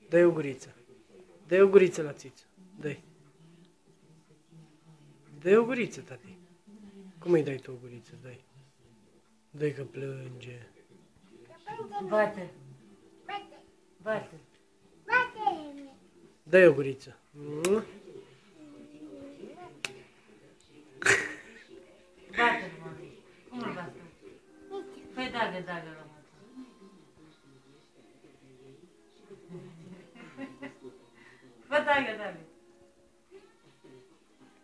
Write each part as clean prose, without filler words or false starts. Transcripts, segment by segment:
Dă-i o guriță. Dă-i o guriță la țiță. Dă-i. Dă-i o guriță, tati. Cum îi dai tu o guriță? Dă-i. Dă-i că plânge. Bate. Bate. Dă-i o guriță. Bate-l, mă. Cum îl bate? Păi dagă la mă. Bă, dagă.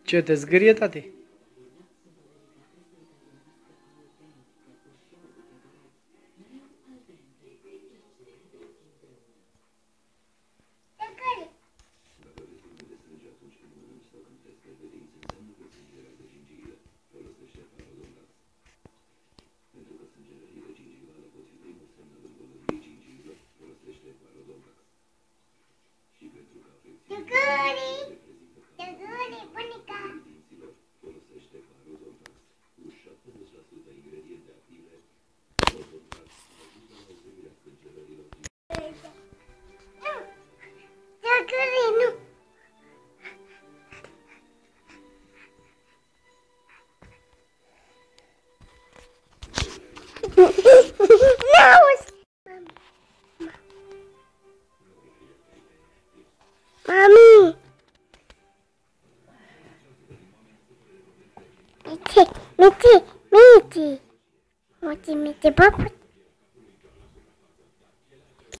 Ce, te zgârie, tati? Mami. Michi. Michi, Michi, Michi, Michi, Pop.